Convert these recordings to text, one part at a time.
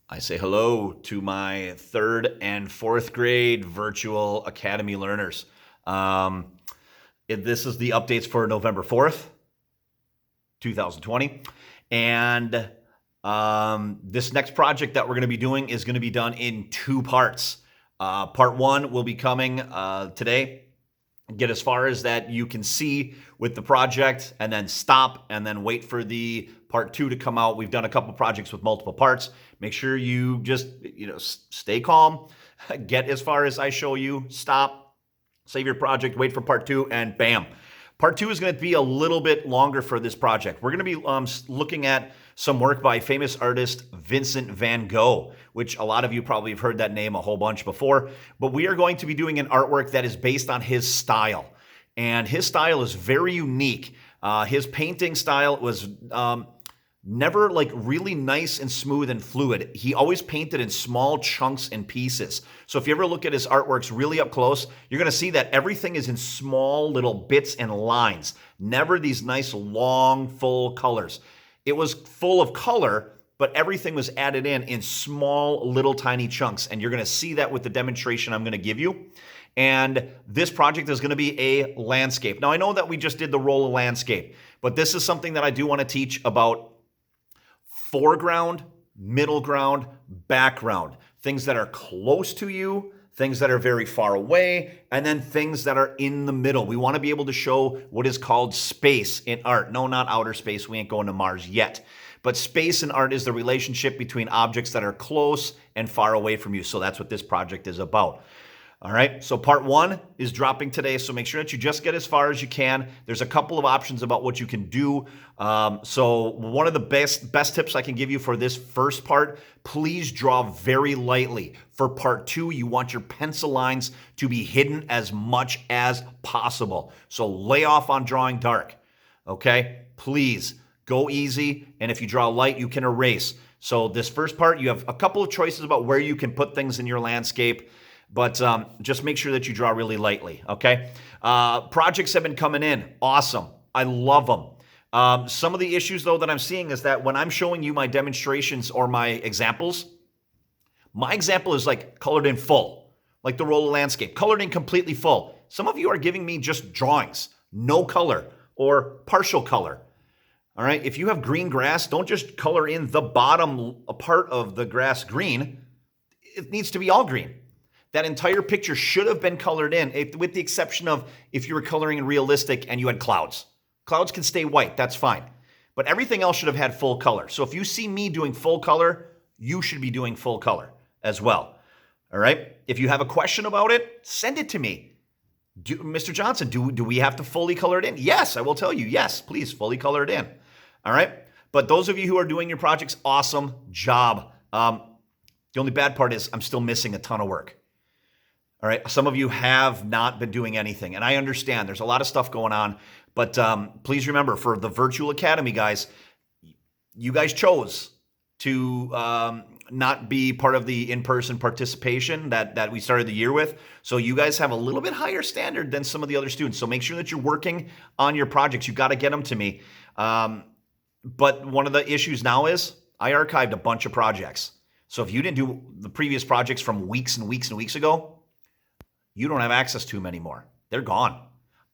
I say hello to my third and fourth grade virtual academy learners. Um, this is the updates for November 4th, 2020. And this next project that we're going to be doing is going to be done in two parts. Part one will be coming today. Get as far as that you can see with the project and then stop and then wait for the part two to come out. We've done a couple projects with multiple parts. Make sure you just, stay calm, get as far as I show you, stop, save your project, wait for part two, and bam. Part two is going to be a little bit longer for this project. We're going to be looking at some work by famous artist Vincent van Gogh, which a lot of you probably have heard that name a whole bunch before. But we are going to be doing an artwork that is based on his style. And his style is very unique. His painting style was never like really nice and smooth and fluid. He always painted in small chunks and pieces. So if you ever look at his artworks really up close, you're going to see that everything is in small little bits and lines, never these nice long full colors. It was full of color, but everything was added in small little tiny chunks. And you're going to see that with the demonstration I'm going to give you. And this project is going to be a landscape. Now, I know that we just did the roll of landscape, but this is something that I do want to teach about foreground, middle ground, background, things that are close to you, things that are very far away, and then things that are in the middle. We want to be able to show what is called space in art. No, not outer space. We ain't going to Mars yet. But space in art is the relationship between objects that are close and far away from you. So that's what this project is about. All right, so part one is dropping today, so make sure that you just get as far as you can. There's a couple of options about what you can do. So one of the best tips I can give you for this first part, please draw very lightly. For part two, you want your pencil lines to be hidden as much as possible. So lay off on drawing dark, okay? Please go easy, and if you draw light, you can erase. So this first part, you have a couple of choices about where you can put things in your landscape. But just make sure that you draw really lightly, okay? Projects have been coming in. Awesome. I love them. Some of the issues, though, that I'm seeing is that when I'm showing you my demonstrations or my examples, my example is like colored in full, like the roll of landscape, colored in completely full. Some of you are giving me just drawings, no color or partial color. All right, if you have green grass, don't just color in the bottom part of the grass green. It needs to be all green. That entire picture should have been colored in, with the exception of if you were coloring in realistic and you had clouds. Clouds can stay white, that's fine. But everything else should have had full color. So if you see me doing full color, you should be doing full color as well. All right? If you have a question about it, send it to me. Mr. Johnson, do we have to fully color it in? Yes, I will tell you. Yes, please fully color it in. All right? But those of you who are doing your projects, awesome job. The only bad part is I'm still missing a ton of work. All right, some of you have not been doing anything, and I understand there's a lot of stuff going on, but please remember, for the Virtual Academy, guys, you guys chose to not be part of the in-person participation that we started the year with, so you guys have a little bit higher standard than some of the other students, so make sure that you're working on your projects. You got to get them to me. But one of the issues now is I archived a bunch of projects. So if you didn't do the previous projects from weeks and weeks and weeks ago, you don't have access to them anymore. They're gone.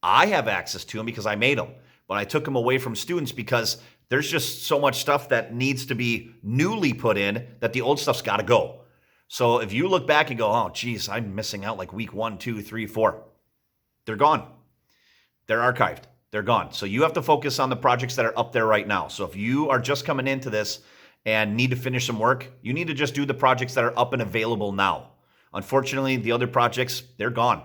I have access to them because I made them, but I took them away from students because there's just so much stuff that needs to be newly put in that the old stuff's got to go. So if you look back and go, oh, geez, I'm missing out like week 1, 2, 3, 4, they're gone. They're archived. They're gone. So you have to focus on the projects that are up there right now. So if you are just coming into this and need to finish some work, you need to just do the projects that are up and available now. Unfortunately, the other projects, they're gone.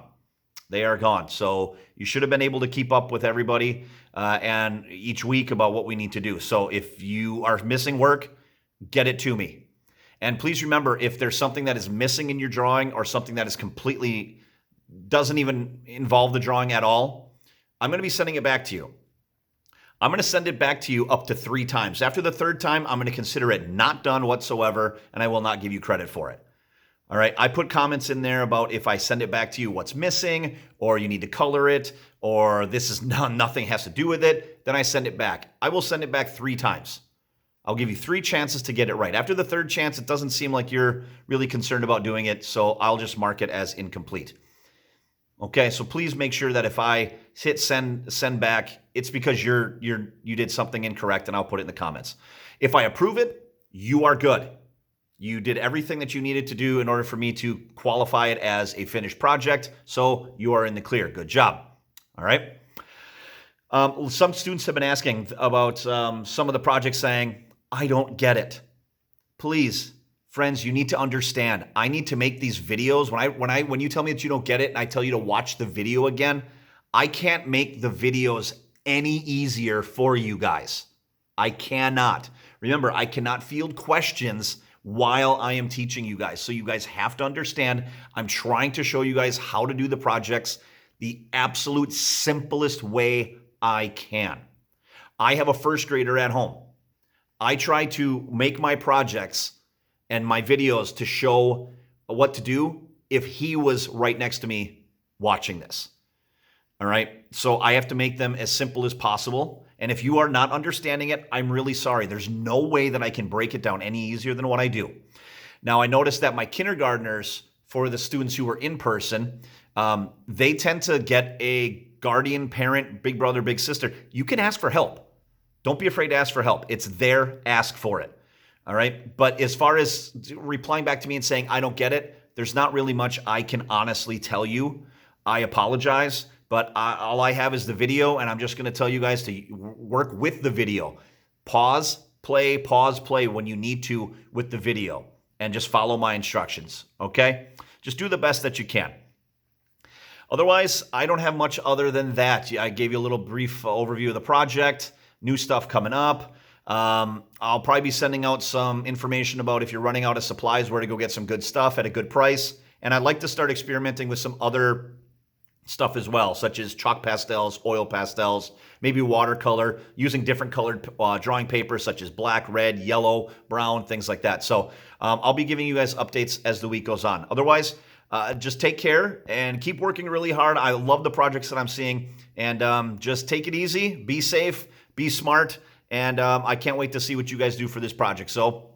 They are gone. So you should have been able to keep up with everybody and each week about what we need to do. So if you are missing work, get it to me. And please remember, if there's something that is missing in your drawing or something that is completely doesn't even involve the drawing at all, I'm going to be sending it back to you. I'm going to send it back to you up to 3 times. After the 3rd time, I'm going to consider it not done whatsoever, and I will not give you credit for it. All right, I put comments in there about if I send it back to you, what's missing, or you need to color it, or this is nothing has to do with it, then I send it back. I will send it back 3 times. I'll give you 3 chances to get it right. After the 3rd chance, it doesn't seem like you're really concerned about doing it, so I'll just mark it as incomplete. Okay, so please make sure that if I hit send back, it's because you did something incorrect, and I'll put it in the comments. If I approve it, you are good. You did everything that you needed to do in order for me to qualify it as a finished project, so you are in the clear. Good job. All right. Some students have been asking about some of the projects saying, I don't get it. Please, friends, you need to understand. I need to make these videos. When you tell me that you don't get it and I tell you to watch the video again, I can't make the videos any easier for you guys. I cannot. Remember, I cannot field questions while I am teaching you guys. So you guys have to understand, I'm trying to show you guys how to do the projects the absolute simplest way I can. I have a first grader at home. I try to make my projects and my videos to show what to do if he was right next to me watching this. All right. So I have to make them as simple as possible. And if you are not understanding it, I'm really sorry. There's no way that I can break it down any easier than what I do. Now, I noticed that my kindergartners, for the students who were in person, they tend to get a guardian, parent, big brother, big sister. You can ask for help. Don't be afraid to ask for help. It's there. Ask for it. All right. But as far as replying back to me and saying, I don't get it, there's not really much I can honestly tell you. I apologize. But all I have is the video, and I'm just going to tell you guys to work with the video. Pause, play when you need to with the video, and just follow my instructions, okay? Just do the best that you can. Otherwise, I don't have much other than that. I gave you a little brief overview of the project, new stuff coming up. I'll probably be sending out some information about if you're running out of supplies, where to go get some good stuff at a good price. And I'd like to start experimenting with some other stuff as well, such as chalk pastels, oil pastels, maybe watercolor, using different colored drawing paper such as black, red, yellow, brown, things like that. So I'll be giving you guys updates as the week goes on. Otherwise, just take care and keep working really hard. I love the projects that I'm seeing, and just take it easy, be safe, be smart, and I can't wait to see what you guys do for this project. So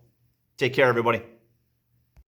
take care, everybody.